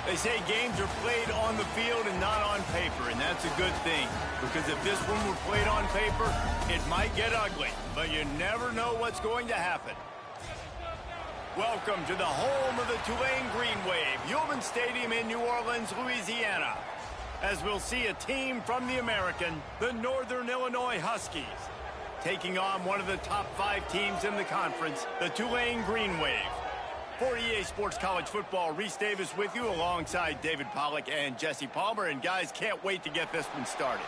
They say games are played on the field and not on paper, and that's a good thing. Because if this one were played on paper, it might get ugly. But you never know what's going to happen. Welcome to the home of the Tulane Green Wave, Yulman Stadium in New Orleans, Louisiana. As we'll see a team from the American, the Northern Illinois Huskies, taking on one of the top 5 teams in the conference, the Tulane Green Wave. For EA Sports College Football, Reese Davis with you alongside David Pollack and Jesse Palmer. And guys, can't wait to get this one started.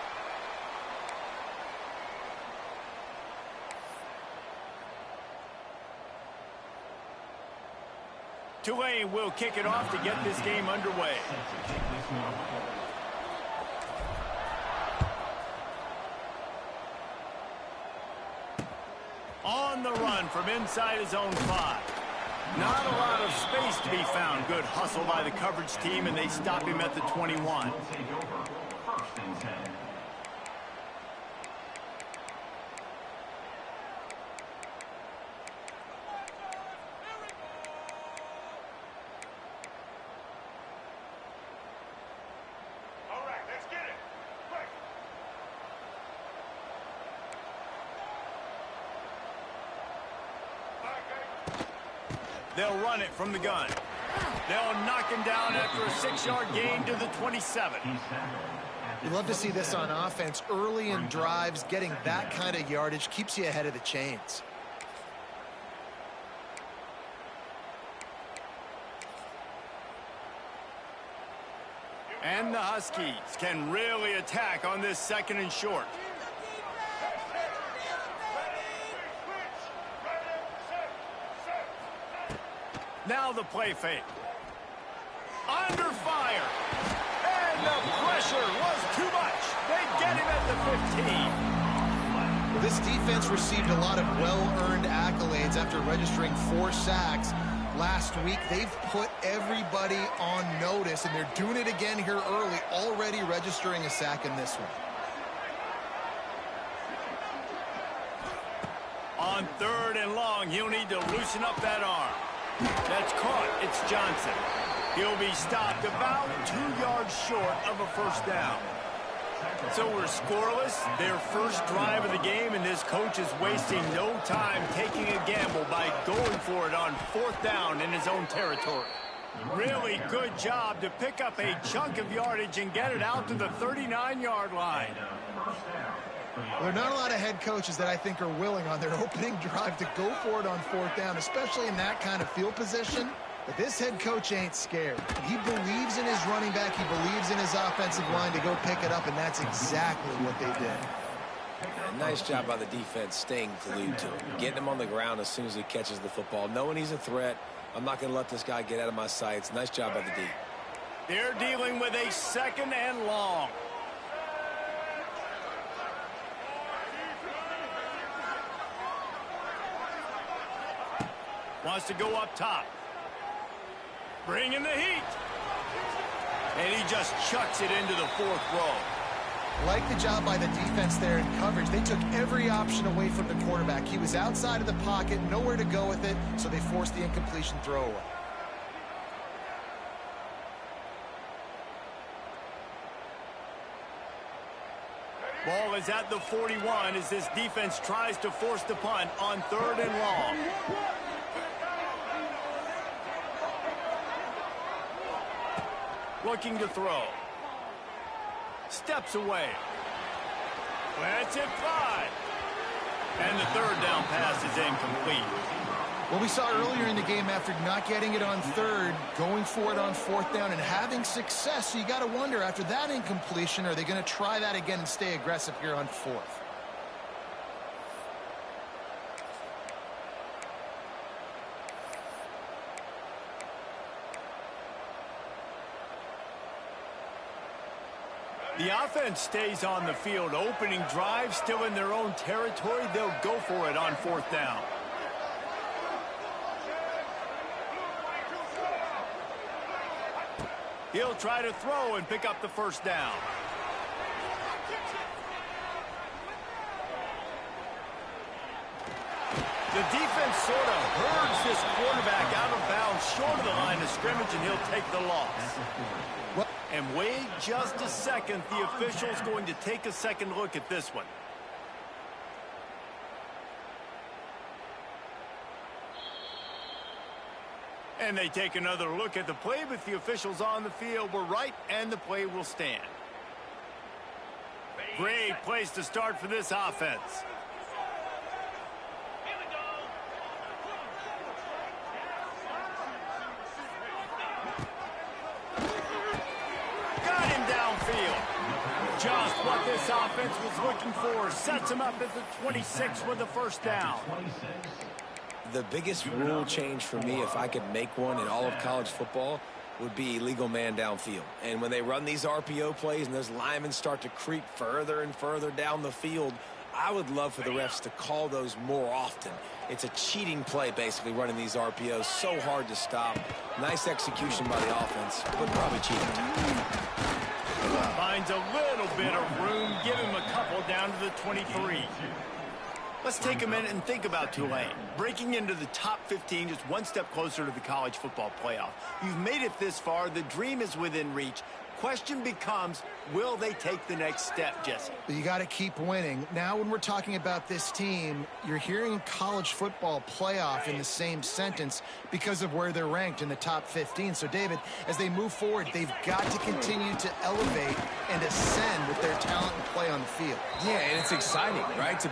Tulane will kick it off to get this game underway. On the run from inside his own 5. Not a lot of space to be found. Good hustle by the coverage team, and they stop him at the 21. They'll run it from the gun. They'll knock him down after a 6-yard gain to the 27. You love to see this on offense. Early in drives, getting that kind of yardage keeps you ahead of the chains. And the Huskies can really attack on this 2nd and short. Now the play fake. Under fire. And the pressure was too much. They get him at the 15. Well, this defense received a lot of well-earned accolades after registering 4 sacks last week. They've put everybody on notice, and they're doing it again here early, already registering a sack in this one. On 3rd and long, he'll need to loosen up that arm. That's caught. It's Johnson. He'll be stopped about 2 yards short of a 1st down. So we're scoreless, their first drive of the game, and this coach is wasting no time taking a gamble by going for it on 4th down in his own territory. Really good job to pick up a chunk of yardage and get it out to the 39-yard line. There are not a lot of head coaches that I think are willing on their opening drive to go for it on 4th down, especially in that kind of field position. But this head coach ain't scared. He believes in his running back. He believes in his offensive line to go pick it up, and that's exactly what they did. Nice job by the defense staying glued to him, getting him on the ground as soon as he catches the football, knowing he's a threat. I'm not going to let this guy get out of my sights. Nice job by the D. They're dealing with a 2nd and long. Wants to go up top. Bring in the heat. And he just chucks it into the 4th row. Like the job by the defense there in coverage. They took every option away from the quarterback. He was outside of the pocket, nowhere to go with it, so they forced the incompletion throwaway. Ball is at the 41 as this defense tries to force the punt on 3rd and long. Looking to throw. Steps away. Lets it fly. And the 3rd down pass is incomplete. Well, we saw earlier in the game, after not getting it on 3rd, going for it on 4th down and having success. So you got to wonder, after that incompletion, are they going to try that again and stay aggressive here on 4th? The offense stays on the field. Opening drive, still in their own territory. They'll go for it on 4th down. He'll try to throw and pick up the 1st down. The defense sort of herds this quarterback out of bounds short of the line of scrimmage, and he'll take the loss. And wait just a second. The official's going to take a second look at this one. And they take another look at the play, but the officials on the field were right, and the play will stand. Great place to start for this offense. Got him downfield. Just what this offense was looking for. Sets him up at the 26 with the 1st down. The biggest rule change for me, if I could make one in all of college football, would be illegal man downfield. And when they run these RPO plays and those linemen start to creep further and further down the field, I would love for the refs to call those more often. It's a cheating play, basically, running these RPOs. So hard to stop. Nice execution by the offense, but probably cheating. Finds a little bit of room. Give him a couple down to the 23. Let's take a minute and think about Tulane. Breaking into the top 15, just one step closer to the college football playoff. You've made it this far. The dream is within reach. Question becomes, will they take the next step, Jesse? You got to keep winning. Now, when we're talking about this team, you're hearing college football playoff in the same sentence because of where they're ranked in the top 15. So, David, as they move forward, they've got to continue to elevate and ascend with their talent and play on the field. Yeah, and it's exciting, right? To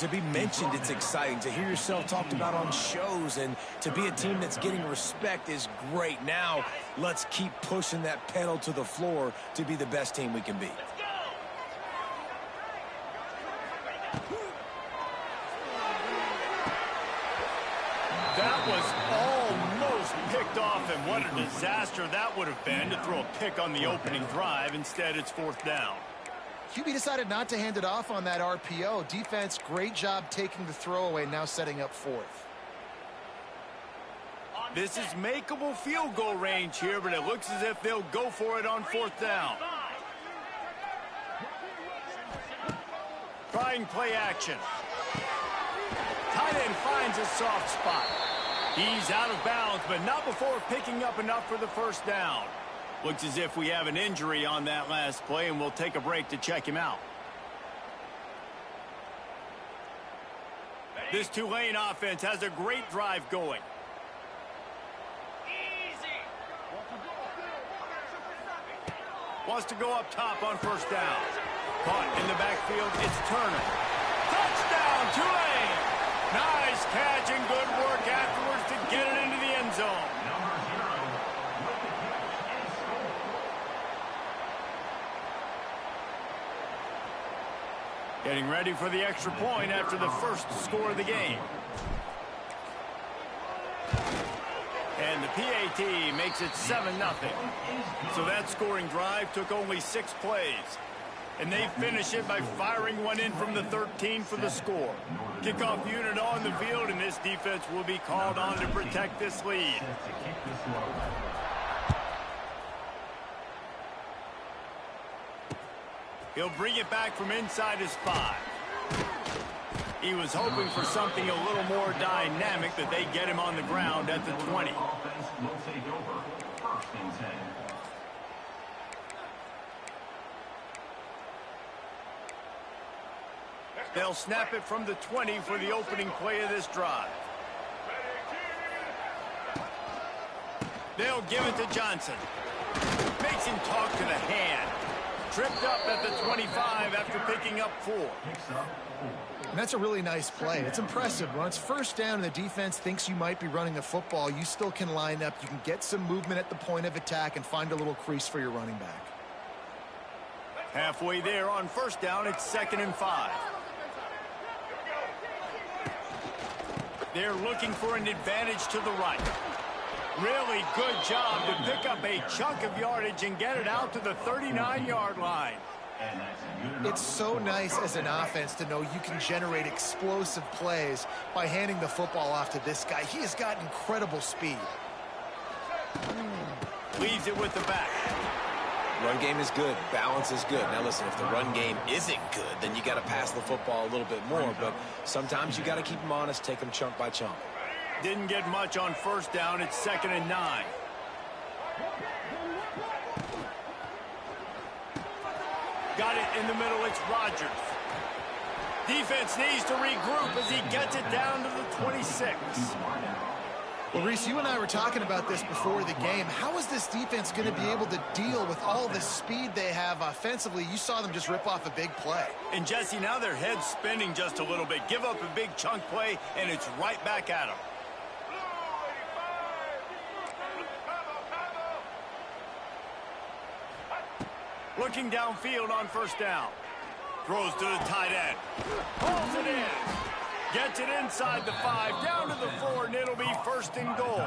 be mentioned, it's exciting. To hear yourself talked about on shows and to be a team that's getting respect is great. Now, let's keep pushing that pedal to the floor to be the best team we can be. That was almost picked off, and what a disaster that would have been to throw a pick on the opening drive. Instead, it's 4th down. QB decided not to hand it off on that RPO. Defense, great job taking the throwaway, now setting up 4th. This is makeable field goal range here, but it looks as if they'll go for it on 4th down. Trying play action. Tight end finds a soft spot. He's out of bounds, but not before picking up enough for the 1st down. Looks as if we have an injury on that last play, and we'll take a break to check him out. This Tulane offense has a great drive going. Wants to go up top on 1st down. Caught in the backfield, it's Turner. Touchdown, Tulane! Nice catch and good work afterwards to get it into the end zone. Getting ready for the extra point after the first score of the game. And the PAT makes it 7-0. So that scoring drive took only 6 plays. And they finish it by firing one in from the 13 for the score. Kickoff unit on the field, and this defense will be called on to protect this lead. He'll bring it back from inside his 5. He was hoping for something a little more dynamic, that they get him on the ground at the 20. They'll snap it from the 20 for the opening play of this drive. They'll give it to Johnson. Makes him talk to the hand. Tripped up at the 25 after picking up 4. And that's a really nice play. It's impressive. When it's first down and the defense thinks you might be running the football, you still can line up. You can get some movement at the point of attack and find a little crease for your running back. Halfway there on first down, it's 2nd and 5. They're looking for an advantage to the right. Really good job to pick up a chunk of yardage and get it out to the 39-yard line. It's so nice as an offense to know you can generate explosive plays by handing the football off to this guy. He has got incredible speed. Leaves it with the back. Run game is good. Balance is good. Now listen, if the run game isn't good, then you got to pass the football a little bit more. But sometimes you got to keep them honest, take them chunk by chunk. Didn't get much on first down. It's 2nd and 9. Got it in the middle. It's Rodgers. Defense needs to regroup as he gets it down to the 26. Well, Reese, you and I were talking about this before the game. How is this defense going to be able to deal with all the speed they have offensively? You saw them just rip off a big play. And, Jesse, now their head's spinning just a little bit. Give up a big chunk play, and it's right back at them. Looking downfield on first down. Throws to the tight end. Pulls it in. Gets it inside the 5, down to the 4, and it'll be 1st and goal.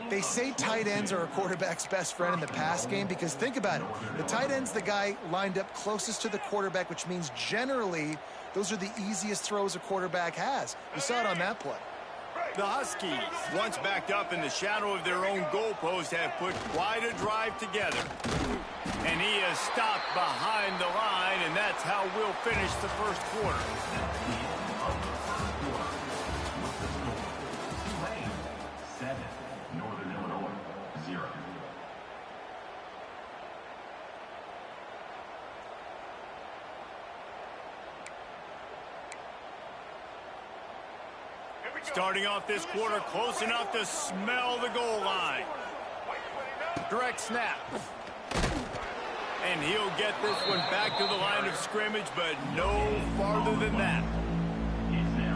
They say tight ends are a quarterback's best friend in the pass game because think about it. The tight end's the guy lined up closest to the quarterback, which means generally those are the easiest throws a quarterback has. You saw it on that play. The Huskies, once backed up in the shadow of their own goalpost, have put quite a drive together. And he is stopped behind the line, and that's how we'll finish the first quarter. Starting off this quarter close enough to smell the goal line. Direct snap. And he'll get this one back to the line of scrimmage, but no farther than that.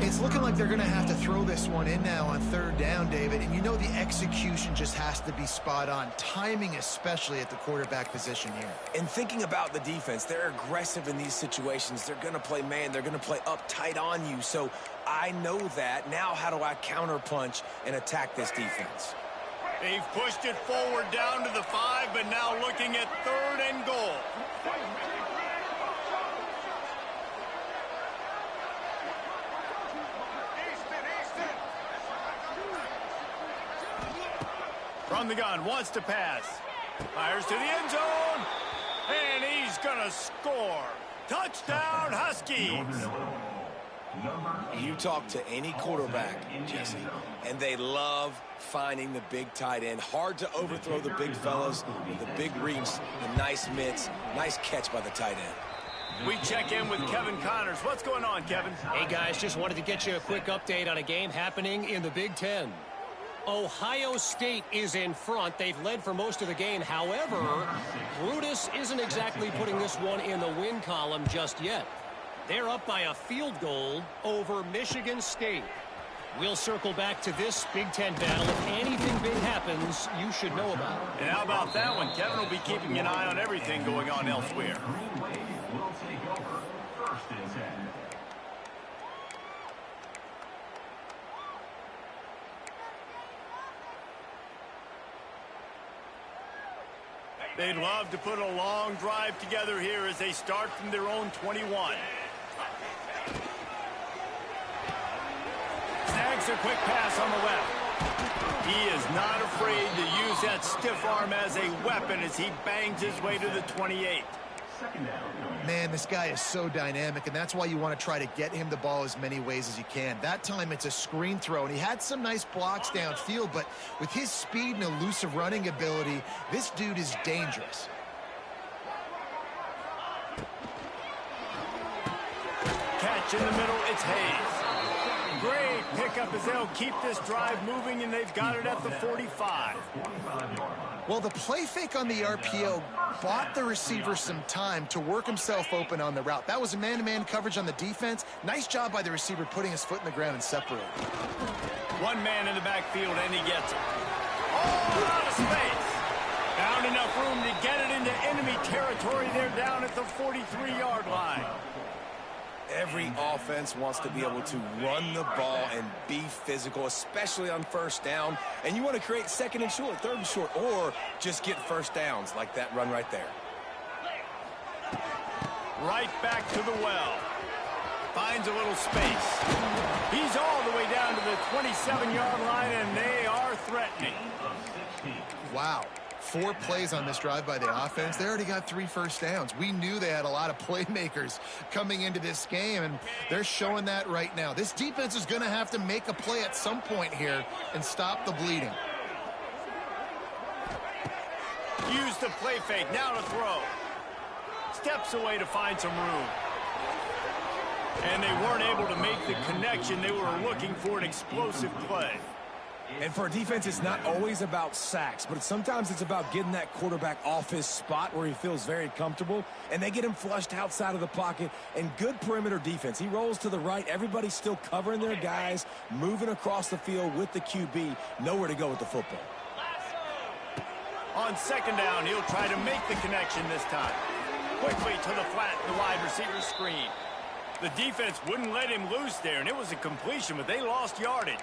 It's looking like they're going to have to throw this one in now on 3rd down, David. And you know the execution just has to be spot on. Timing especially at the quarterback position here. And thinking about the defense, they're aggressive in these situations. They're going to play man. They're going to play up tight on you. So I know that. Now how do I counterpunch and attack this defense? They've pushed it forward down to the 5, but now looking at 3rd and goal. From the gun, wants to pass. Fires to the end zone. And he's going to score. Touchdown, Huskies. You talk to any quarterback, Jesse, and they love finding the big tight end. Hard to overthrow the big fellas with the big reach, the nice mitts, nice catch by the tight end. We check in with Kevin Connors. What's going on, Kevin? Hey, guys, just wanted to get you a quick update on a game happening in the Big Ten. Ohio State is in front. They've led for most of the game. However, Brutus isn't exactly putting this one in the win column just yet. They're up by a field goal over Michigan State. We'll circle back to this Big Ten battle. If anything big happens, you should know about it. And how about that one? Kevin will be keeping an eye on everything going on elsewhere. They'd love to put a long drive together here as they start from their own 21. Snags a quick pass on the left. He is not afraid to use that stiff arm as a weapon as he bangs his way to the 28. Man, this guy is so dynamic, and that's why you want to try to get him the ball as many ways as you can. That time, it's a screen throw, and he had some nice blocks downfield, but with his speed and elusive running ability, this dude is dangerous. Catch in the middle, it's Hayes. Great pickup as they'll keep this drive moving, and they've got it at the 45. Well, the play fake on the RPO bought the receiver some time to work himself open on the route. That was a man-to-man coverage on the defense. Nice job by the receiver putting his foot in the ground and separating. One man in the backfield, and he gets it. Oh, out of space. Found enough room to get it into enemy territory. They're down at the 43-yard line. Every offense wants to be able to run the ball and be physical, especially on first down. And you want to create second and short, third and short, or just get first downs like that run right there. Right back to the well. Finds a little space. He's all the way down to the 27-yard line, and they are threatening. Wow. 4 plays on this drive by the offense. They already got 3 first downs. We knew they had a lot of playmakers coming into this game, and they're showing that right now. This defense is going to have to make a play at some point here and stop the bleeding. Use the play fake. Now to throw. Steps away to find some room. And they weren't able to make the connection. They were looking for an explosive play. And for a defense, it's not always about sacks, but sometimes it's about getting that quarterback off his spot where he feels very comfortable, and they get him flushed outside of the pocket. And good perimeter defense. He rolls to the right. Everybody's still covering their guys, moving across the field with the QB. Nowhere to go with the football. On second down, he'll try to make the connection this time. Quickly to the flat, the wide receiver screen. The defense wouldn't let him loose there, and it was a completion, but they lost yardage.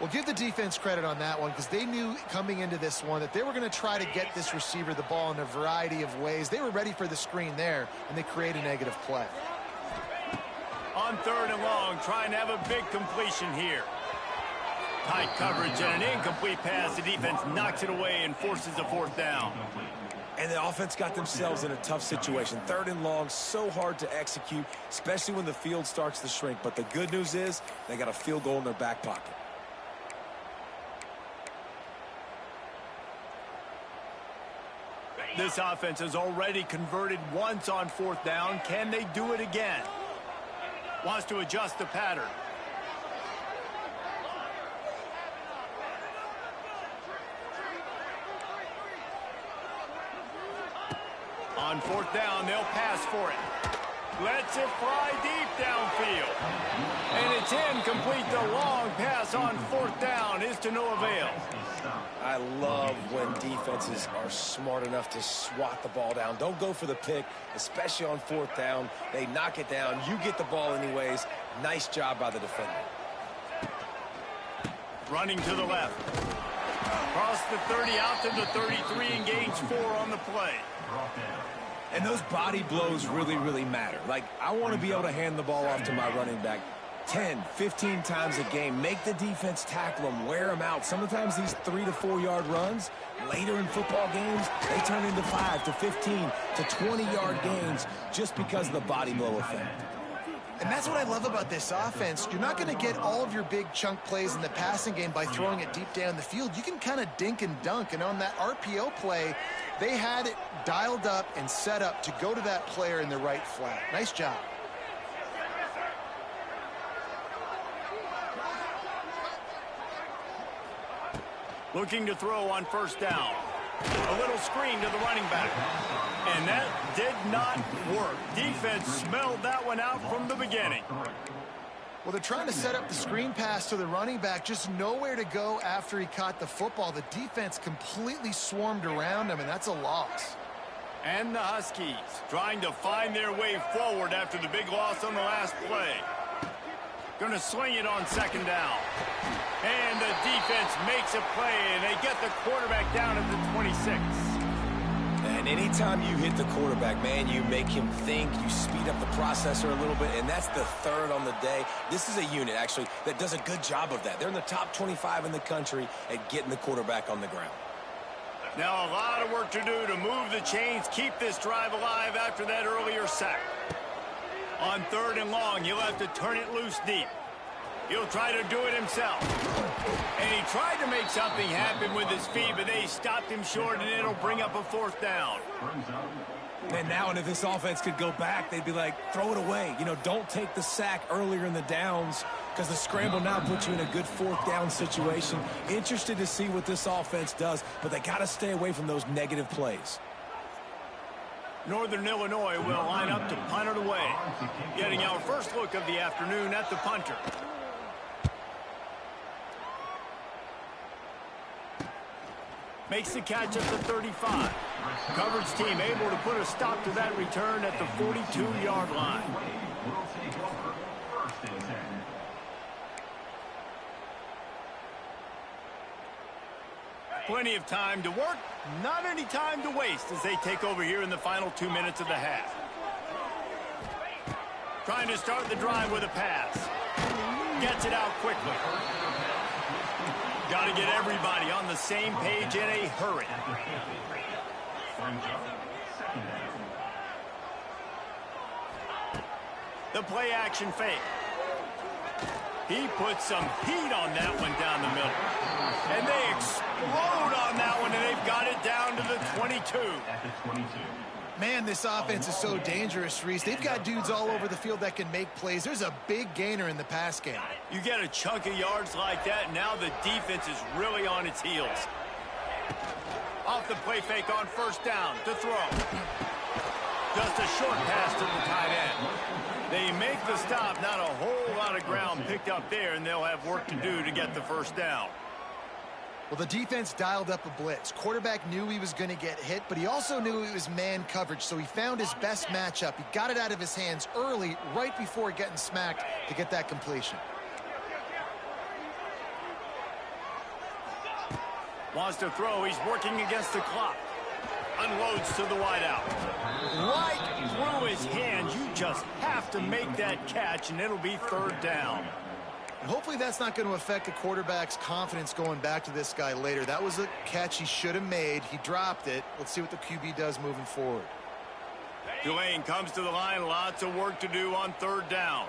Well, give the defense credit on that one because they knew coming into this one that they were going to try to get this receiver the ball in a variety of ways. They were ready for the screen there, and they create a negative play. On third and long, trying to have a big completion here. Tight coverage and an incomplete pass. The defense knocks it away and forces a fourth down. And the offense got themselves in a tough situation. Third and long, so hard to execute, especially when the field starts to shrink. But the good news is they got a field goal in their back pocket. This offense has already converted once on fourth down. Can they do it again? Wants to adjust the pattern. On fourth down, they'll pass for it. Lets it fly deep downfield. And it's incomplete. The long pass on fourth down is to no avail. I love when defenses are smart enough to swat the ball down. Don't go for the pick, especially on fourth down. They knock it down. You get the ball anyways. Nice job by the defender. Running to the left. Across the 30 out to the 33 and gains 4 on the play. And those body blows really, really matter. Like, I want to be able to hand the ball off to my running back 10, 15 times a game. Make the defense tackle them, wear them out. Sometimes these 3 to 4 yard runs, later in football games, they turn into 5 to 15 to 20 yard gains just because of the body blow effect. And that's what I love about this offense. You're not going to get all of your big chunk plays in the passing game by throwing it deep down the field. You can kind of dink and dunk. And on that RPO play, they had it dialed up and set up to go to that player in the right flat. Nice job. Looking to throw on first down. A little screen to the running back. And that did not work. Defense smelled that one out from the beginning. Well, they're trying to set up the screen pass to the running back. Just nowhere to go after he caught the football. The defense completely swarmed around him, and that's a loss. And the Huskies trying to find their way forward after the big loss on the last play. Going to swing it on second down. And the defense makes a play, and they get the quarterback down at the 26. And anytime you hit the quarterback, man, you make him think, you speed up the processor a little bit, and that's the third on the day. This is a unit, actually, that does a good job of that. They're in the top 25 in the country at getting the quarterback on the ground. Now a lot of work to do to move the chains, keep this drive alive after that earlier sack. On 3rd and long, he'll have to turn it loose deep. He'll try to do it himself. And he tried to make something happen with his feet, but they stopped him short, and it'll bring up a 4th down. And now, if this offense could go back, they'd be like, throw it away. You know, don't take the sack earlier in the downs, because the scramble now puts you in a good 4th down situation. Interested to see what this offense does, but they got to stay away from those negative plays. Northern Illinois will line up to punt it away. Getting our first look of the afternoon at the punter. Makes the catch at the 35. Coverage team able to put a stop to that return at the 42-yard line. Plenty of time to work, not any time to waste as they take over here in the final 2 minutes of the half. Trying to start the drive with a pass. Gets it out quickly. Got to get everybody on the same page in a hurry. The play action fake. He puts some heat on that one down the middle. And they explode on that one, and they've got it down to the 22. Man, this offense is so dangerous, Reese. They've got dudes all over the field that can make plays. There's a big gainer in the pass game. You get a chunk of yards like that, and now the defense is really on its heels. Off the play fake on 1st down to throw. Just a short pass to the tight end. They make the stop, not a whole lot of ground picked up there, and they'll have work to do to get the 1st down. Well, the defense dialed up a blitz. Quarterback knew he was going to get hit, but he also knew it was man coverage, so he found his best matchup. He got it out of his hands early, right before getting smacked to get that completion. Wants to throw. He's working against the clock. Unloads to the wideout. Right through his hands. You just have to make that catch, and it'll be 3rd down. And hopefully that's not going to affect the quarterback's confidence going back to this guy later. That was a catch he should have made. He dropped it. Let's see what the QB does moving forward. Tulane comes to the line. Lots of work to do on 3rd down.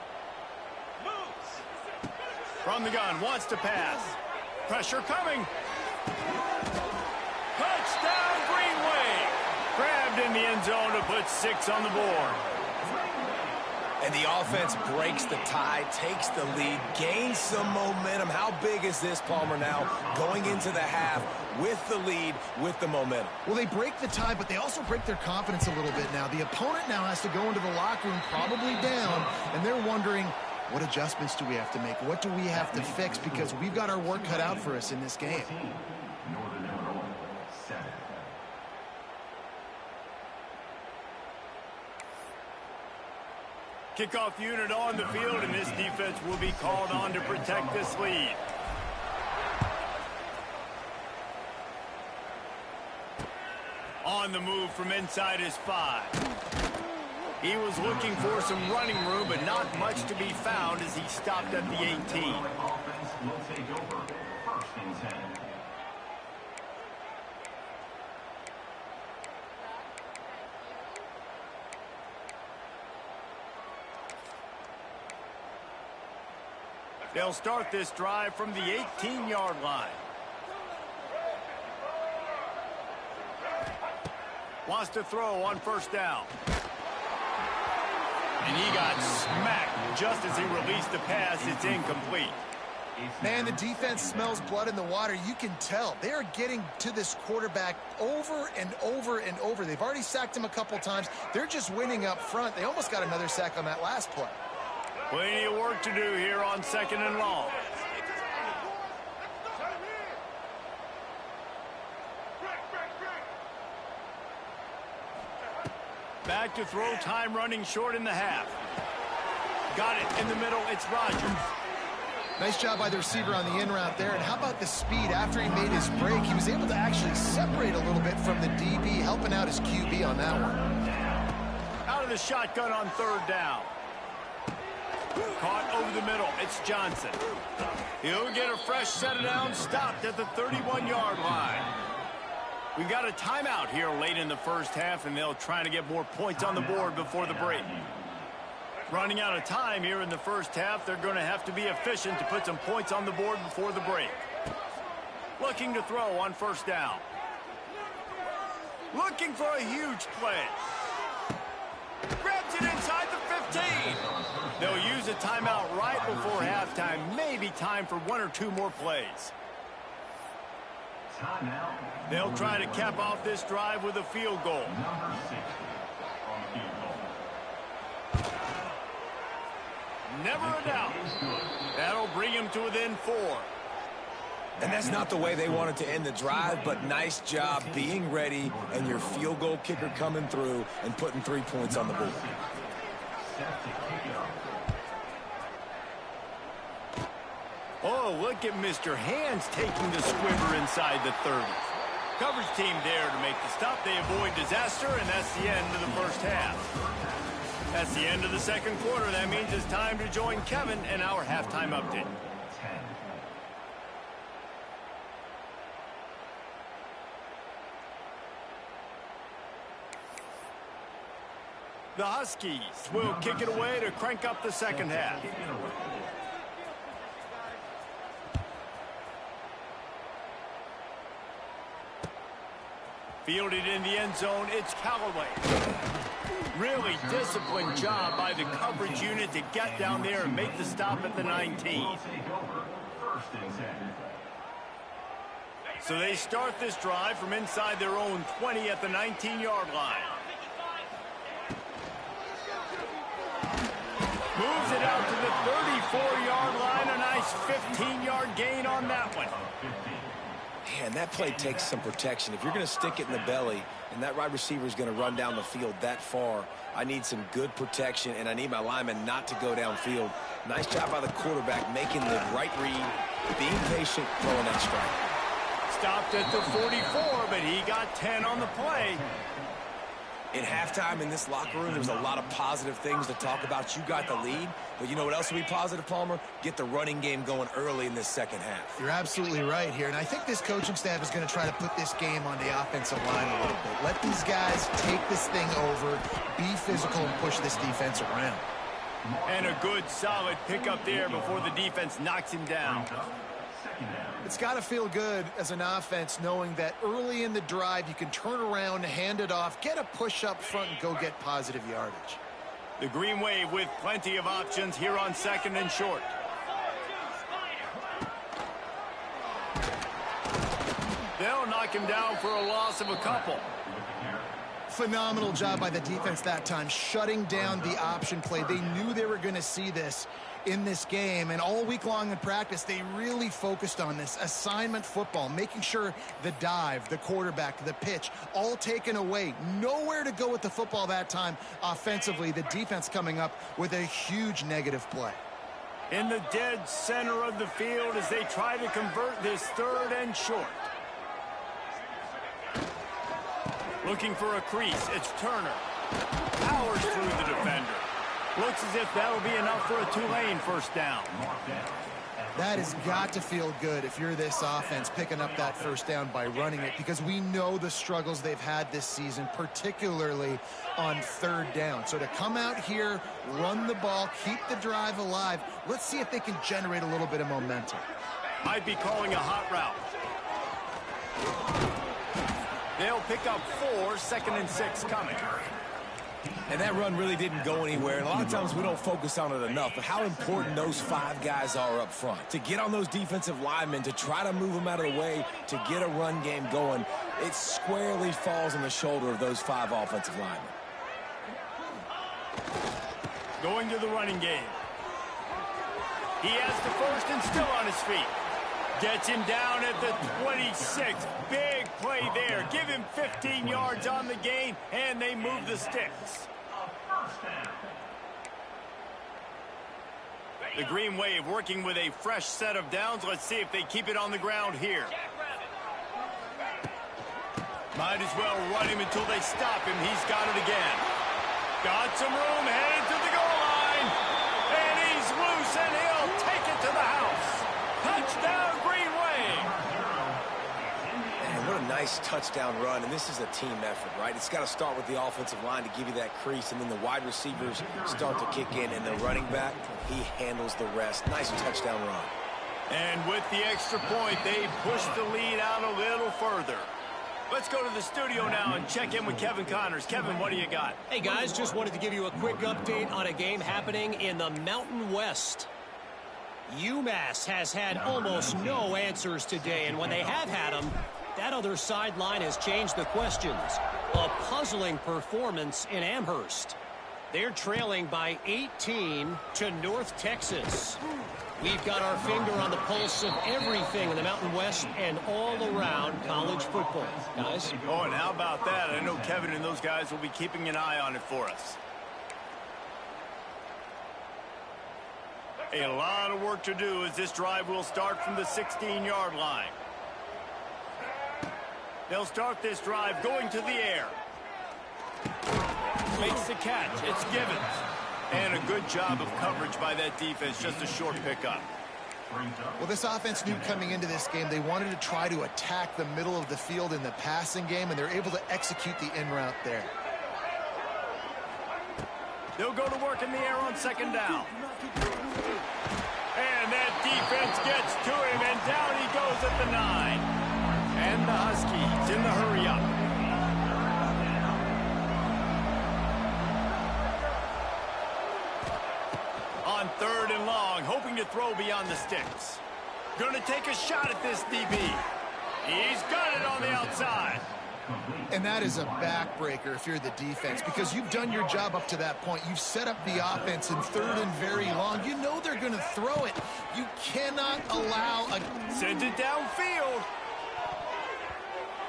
From the gun. Wants to pass. Pressure coming. Touchdown, Greenway. Grabbed in the end zone to put 6 on the board. And the offense breaks the tie, takes the lead, gains some momentum. How big is this, Palmer, now going into the half with the lead, with the momentum? Well, they break the tie, but they also break their confidence a little bit now. The opponent now has to go into the locker room probably down, and they're wondering, what adjustments do we have to make? What do we have to fix? Because we've got our work cut out for us in this game. Kickoff unit on the field, and this defense will be called on to protect this lead. On the move from inside his 5. He was looking for some running room, but not much to be found as he stopped at the 18. They'll start this drive from the 18-yard line. Wants to throw on 1st down. And he got smacked just as he released the pass. It's incomplete. Man, the defense smells blood in the water. You can tell. They are getting to this quarterback over and over and over. They've already sacked him a couple times. They're just winning up front. They almost got another sack on that last play. Plenty of work to do here on 2nd and long. Back to throw, time running short in the half. Got it in the middle, it's Rogers. Nice job by the receiver on the in route there. And how about the speed? After he made his break, he was able to actually separate a little bit from the DB, helping out his QB on that one. Out of the shotgun on 3rd down. Caught over the middle, it's Johnson. He'll get a fresh set of downs, stopped at the 31-yard line. We've got a timeout here late in the first half, and they'll try to get more points on the board before the break. Running out of time here in the first half, they're going to have to be efficient to put some points on the board before the break. Looking to throw on first down. Looking for a huge play. Grabs it inside the 15. They'll use a timeout right before halftime. Maybe time for one or two more plays. They'll try to cap off this drive with a field goal. Never a doubt. That'll bring him to within 4. And that's not the way they wanted to end the drive, but nice job being ready and your field goal kicker coming through and putting 3 points on the board. Oh, look at Mr. Hands taking the squibber inside the 30. Coverage team there to make the stop. They avoid disaster, and that's the end of the first half. That's the end of the second quarter. That means it's time to join Kevin in our halftime update. The Huskies will kick it away to crank up the second half. Fielded in the end zone, it's Callaway. Really disciplined job by the coverage unit to get down there and make the stop at the 19. So they start this drive from inside their own 20 at the 19-yard line. Moves it out to the 34-yard line. A nice 15-yard gain on that one. Man, that play takes some protection. If you're going to stick it in the belly and that wide receiver is going to run down the field that far, I need some good protection, and I need my lineman not to go downfield. Nice job by the quarterback making the right read, being patient, throwing that strike. Stopped at the 44, but he got 10 on the play. In halftime in this locker room, there's a lot of positive things to talk about. You got the lead, but you know what else will be positive, Palmer? Get the running game going early in this second half. You're absolutely right here, and I think this coaching staff is going to try to put this game on the offensive line a little bit. Let these guys take this thing over, be physical, and push this defense around. And a good, solid pickup there before the defense knocks him down. It's got to feel good as an offense knowing that early in the drive you can turn around, hand it off, get a push up front, and go get positive yardage. The Green Wave with plenty of options here on second and short. They'll knock him down for a loss of a couple. Phenomenal job by the defense that time, shutting down the option play. They knew they were going to see this in this game, and all week long in practice, they really focused on this assignment football, making sure the dive, the quarterback, the pitch, all taken away. Nowhere to go with the football that time offensively. The defense coming up with a huge negative play. In the dead center of the field as they try to convert this third and short. Looking for a crease, it's Turner. Powers through the defender. Looks as if that'll be enough for a Tulane first down. That has got to feel good if you're this offense picking up that first down by running it, because we know the struggles they've had this season, particularly on third down. So to come out here, run the ball, keep the drive alive, let's see if they can generate a little bit of momentum. Might be calling a hot route. They'll pick up 4, 2nd and 6 coming. And that run really didn't go anywhere. And a lot of times we don't focus on it enough, but how important those 5 guys are up front. To get on those defensive linemen, to try to move them out of the way, to get a run game going, it squarely falls on the shoulder of those 5 offensive linemen. Going to the running game. He has the first and still on his feet. Gets him down at the 26. Big play there. Give him 15 yards on the gain, and they move the sticks. The Green Wave working with a fresh set of downs. Let's see if they keep it on the ground here. Might as well run him until they stop him. He's got it again. Got some room, headed to the goal line. And he's loose, and he'll take it to the house. Touchdown, Green Wave. Man, what a nice touchdown run, and this is a team effort, right? It's got to start with the offensive line to give you that crease, and then the wide receivers start to kick in, and the running back, he handles the rest. Nice touchdown run. And with the extra point, they push the lead out a little further. Let's go to the studio now and check in with Kevin Connors. Kevin, what do you got? Hey, guys, just wanted to give you a quick update on a game happening in the Mountain West. UMass has had almost no answers today, and when they have had them, that other sideline has changed the questions. A puzzling performance in Amherst. They're trailing by 18 to North Texas. We've got our finger on the pulse of everything in the Mountain West and all around college football. Guys? Oh, and how about that? I know Kevin and those guys will be keeping an eye on it for us. A lot of work to do as this drive will start from the 16-yard line. They'll start this drive going to the air. Makes the catch. It's Givens. And a good job of coverage by that defense. Just a short pickup. Well, this offense knew coming into this game they wanted to try to attack the middle of the field in the passing game, and they're able to execute the in route there. They'll go to work in the air on second down. And that defense gets to him, and down he goes at the 9. And the Huskies in the hurry-up. On third and long, hoping to throw beyond the sticks. Going to take a shot at this DB. He's got it on the outside. And that is a backbreaker if you're the defense, because you've done your job up to that point. You've set up the offense in third and very long. You know they're going to throw it. You cannot allow a... Sends it downfield.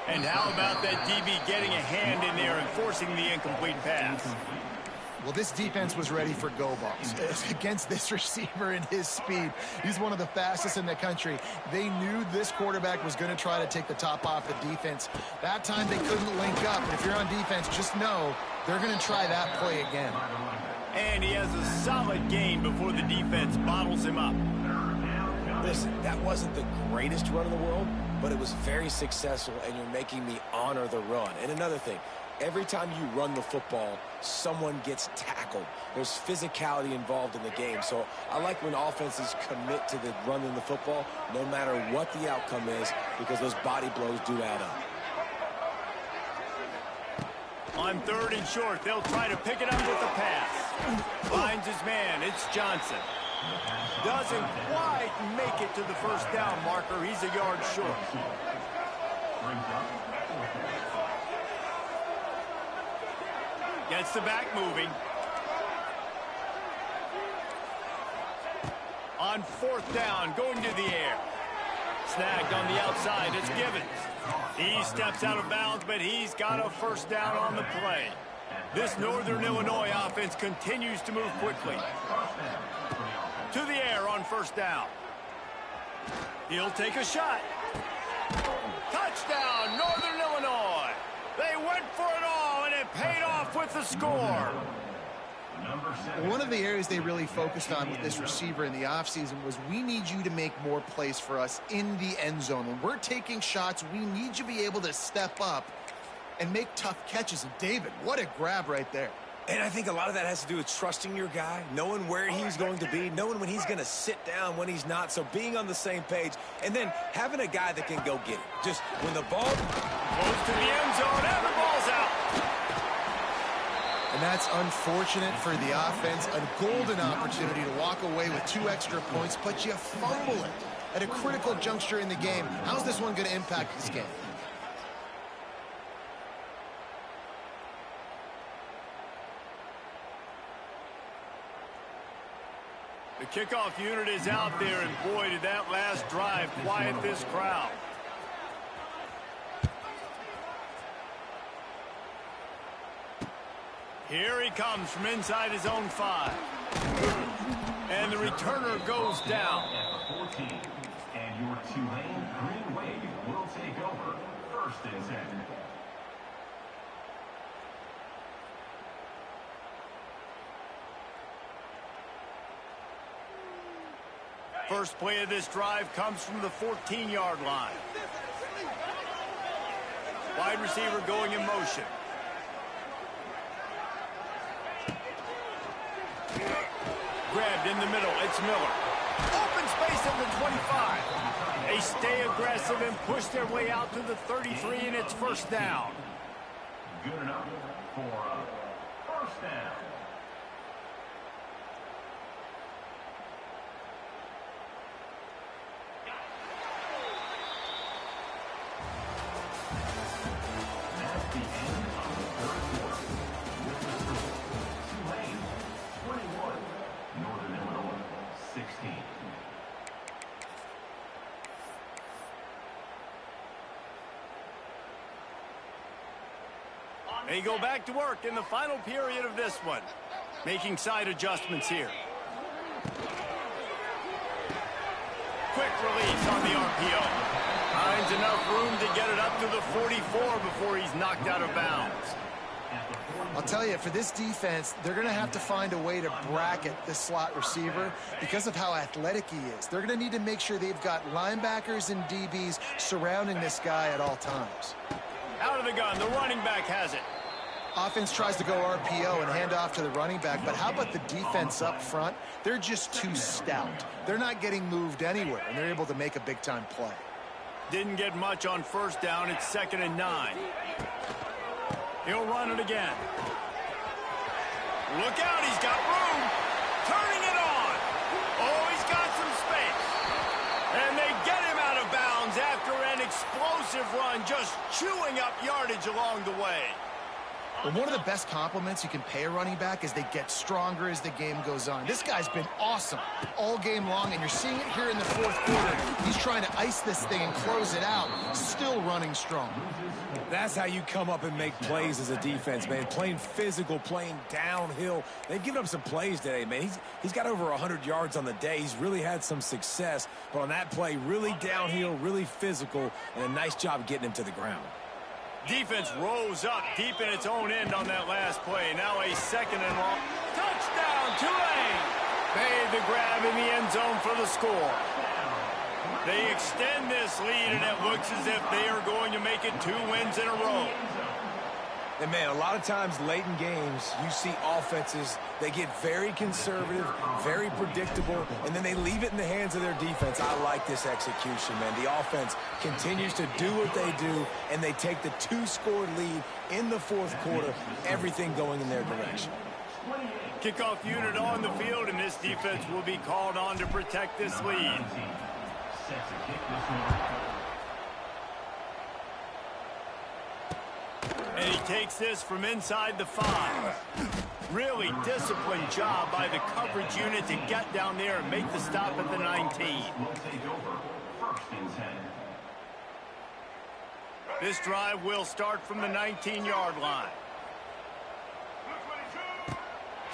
And how about that DB getting a hand in there and forcing the incomplete pass? Well, this defense was ready for go balls against this receiver and his speed. He's one of the fastest in the country. They knew this quarterback was going to try to take the top off the defense. That time they couldn't link up. But if you're on defense, just know they're going to try that play again. And he has a solid gain before the defense bottles him up. Listen, that wasn't the greatest run in the world, but it was very successful, and you're making me honor the run. And another thing, every time you run the football, someone gets tackled. There's physicality involved in the game. So I like when offenses commit to the running the football, no matter what the outcome is, because those body blows do add up. On third and short, they'll try to pick it up with the pass. Finds his man. It's Johnson. Doesn't quite make it to the first down marker. He's a yard short. Gets the back moving. On fourth down, going to the air. Snagged on the outside, it's Givens. He steps out of bounds, but he's got a first down on the play. This Northern Illinois offense continues to move quickly. To the air on first down. He'll take a shot. Touchdown, Northern Illinois. They went for it all, and it paid off with the score. One of the areas they really focused on with this receiver in the offseason was, we need you to make more plays for us in the end zone. When we're taking shots, we need you to be able to step up and make tough catches. And David, what a grab right there. And I think a lot of that has to do with trusting your guy, knowing where he's going to be, knowing when he's going to sit down, when he's not. So being on the same page, and then having a guy that can go get it. Just when the ball goes to the end zone, and the ball's out. And that's unfortunate for the offense. A golden opportunity to walk away with 2 extra points, but you fumble it at a critical juncture in the game. How's this one going to impact this game? The kickoff unit is out there, and boy, did that last drive quiet this crowd. Here he comes from inside his own 5. And the returner goes down. And your Tulane Green Wave will take over. First and 10. First play of this drive comes from the 14-yard line. Wide receiver going in motion. Grabbed in the middle. It's Miller. Open space at the 25. They stay aggressive and push their way out to the 33, and it's first down. Good enough for a first down. That's the end of the third quarter. With the score, Tulane 21, Northern Illinois 16. They go back to work in the final period of this one. Making side adjustments here. Quick release on the RPO. Finds enough room to get it up to the 44 before he's knocked out of bounds. I'll tell you, for this defense, they're going to have to find a way to bracket this slot receiver because of how athletic he is. They're going to need to make sure they've got linebackers and DBs surrounding this guy at all times. Out of the gun, the running back has it. Offense tries to go RPO and hand off to the running back, but how about the defense up front? They're just too stout. They're not getting moved anywhere, and they're able to make a big-time play. Didn't get much on first down. It's 2nd and 9. He'll run it again. Look out, he's got room. Turning it on. Oh, he's got some space. And they get him out of bounds after an explosive run, just chewing up yardage along the way. Well, one of the best compliments you can pay a running back is they get stronger as the game goes on. This guy's been awesome all game long, and you're seeing it here in the fourth quarter. He's trying to ice this thing and close it out, still running strong. That's how you come up and make plays as a defense, man. Playing physical, playing downhill. They've given up some plays today, man. He's got over 100 yards on the day. He's really had some success. But on that play, really downhill, really physical, and a nice job getting him to the ground. Defense rose up deep in its own end on that last play. Now a 2nd and long. Touchdown, Tulane! Made the grab in the end zone for the score. They extend this lead, and it looks as if they are going to make it 2 wins in a row. And, man, a lot of times late in games, you see offenses, they get very conservative, very predictable, and then they leave it in the hands of their defense. I like this execution, man. The offense continues to do what they do, and they take the 2-score lead in the fourth quarter, everything going in their direction. Kickoff unit on the field, and this defense will be called on to protect this lead. Set to kick this one. And he takes this from inside the 5. Really disciplined job by the coverage unit to get down there and make the stop at the 19. Will take over 1st and 10. This drive will start from the 19-yard line.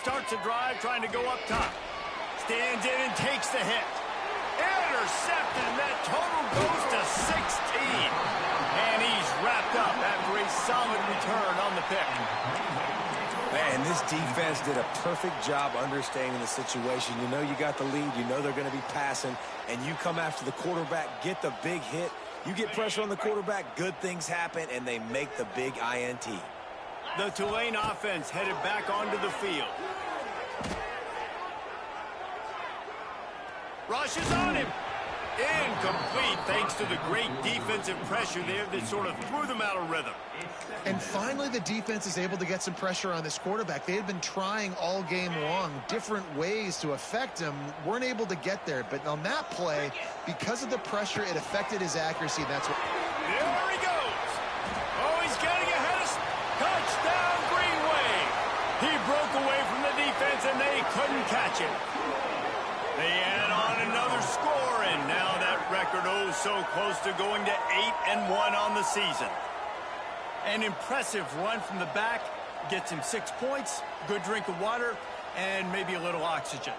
Starts a drive trying to go up top. Stands in and takes the hit. Intercepted, and that total goes to 16. And he's wrapped up after a solid return on the pick. Man, this defense did a perfect job understanding the situation. You know you got the lead. You know they're going to be passing. And you come after the quarterback, get the big hit. You get pressure on the quarterback, good things happen, and they make the big INT. The Tulane offense headed back onto the field. Rushes on him. Incomplete thanks to the great defensive pressure there that sort of threw them out of rhythm. And finally, the defense is able to get some pressure on this quarterback. They had been trying all game long different ways to affect him, weren't able to get there. But on that play, because of the pressure, it affected his accuracy. That's what. There he goes. Oh, he's getting ahead of touchdown Green Wave. He broke away from the defense, and they couldn't catch him. They add on another score, and now that record oh so close to going to 8-1 on the season. An impressive run from the back, gets him 6 points, good drink of water, and maybe a little oxygen.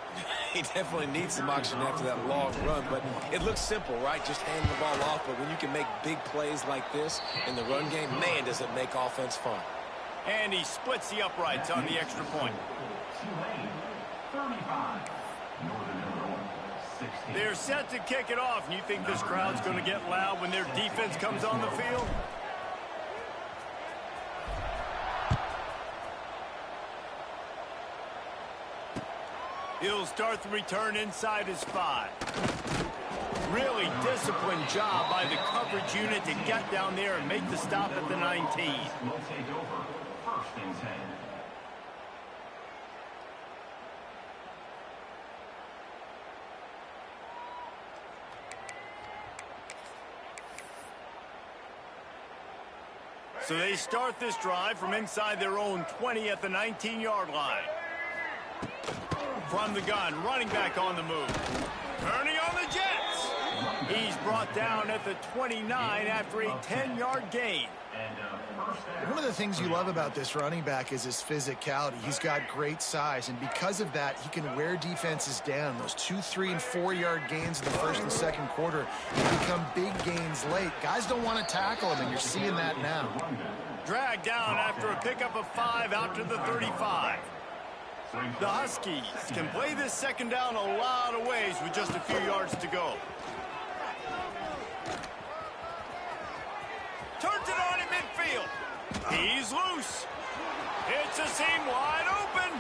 He definitely needs some oxygen after that long run, but it looks simple, right? Just hand the ball off, but when you can make big plays like this in the run game, man, does it make offense fun. And he splits the uprights on the extra point. Tulane 35. Northern Illinois 16. They're set to kick it off, and you think this crowd's going to get loud when their defense comes on the field? He'll start the return inside his 5. Really disciplined job by the coverage unit to get down there and make the stop at the 19. Will take over. First and 10. So they start this drive from inside their own 20 at the 19-yard line. From the gun, running back on the move. Turning on the Jets. He's brought down at the 29 after a 10-yard gain. One of the things you love about this running back is his physicality. He's got great size, and because of that, he can wear defenses down. Those 2, 3, and 4-yard gains in the first and second quarter can become big gains late. Guys don't want to tackle him, and you're seeing that now. Dragged down after a pickup of 5 out to the 35. The Huskies can play this second down a lot of ways with just a few yards to go. Turns it on in midfield. He's loose. It's a seam wide open.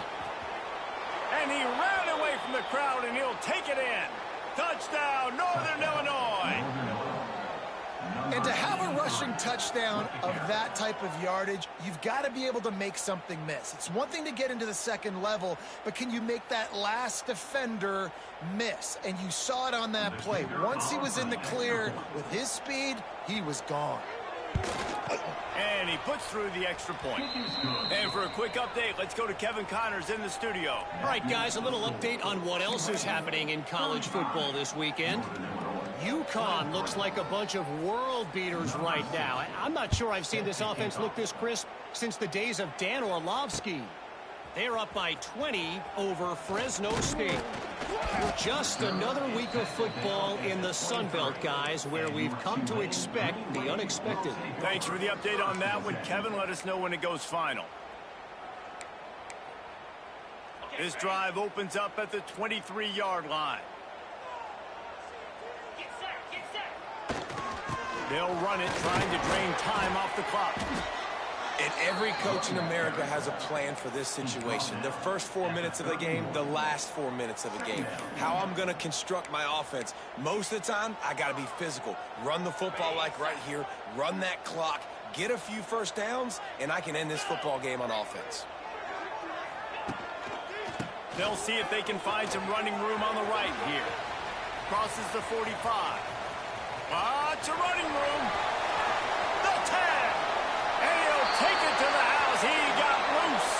And he ran away from the crowd, and he'll take it in. Touchdown, Northern Illinois. And to have a rushing touchdown of that type of yardage, you've got to be able to make something miss. It's one thing to get into the second level, but can you make that last defender miss? And you saw it on that play. Once he was in the clear with his speed, he was gone. And he puts through the extra point. And for a quick update, let's go to Kevin Connors in the studio. All right, guys, a little update on what else is happening in college football this weekend. UConn looks like a bunch of world beaters right now. I'm not sure I've seen this offense look this crisp since the days of Dan Orlovsky. They're up by 20 over Fresno State. Just another week of football in the Sun Belt, guys, where we've come to expect the unexpected. Thanks for the update on that one, Kevin. Let us know when it goes final. This drive opens up at the 23-yard line. They'll run it, trying to drain time off the clock. And every coach in America has a plan for this situation. The first 4 minutes of the game, the last 4 minutes of the game. How I'm going to construct my offense. Most of the time, I got to be physical. Run the football like right here. Run that clock. Get a few first downs, and I can end this football game on offense. They'll see if they can find some running room on the right here. Crosses the 45. It's a running room. The 10. And he'll take it to the house. He got loose.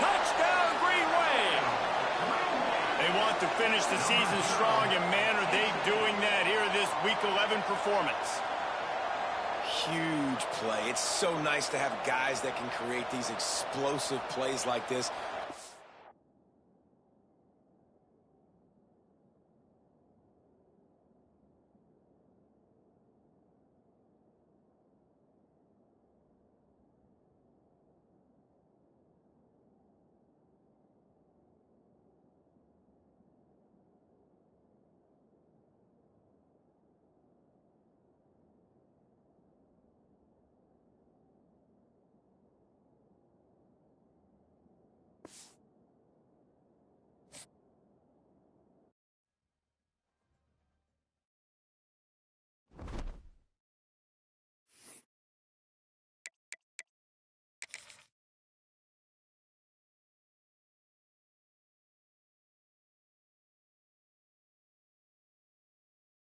Touchdown, Green Wave. They want to finish the season strong, and man, are they doing that here in this Week 11 performance. Huge play. It's so nice to have guys that can create these explosive plays like this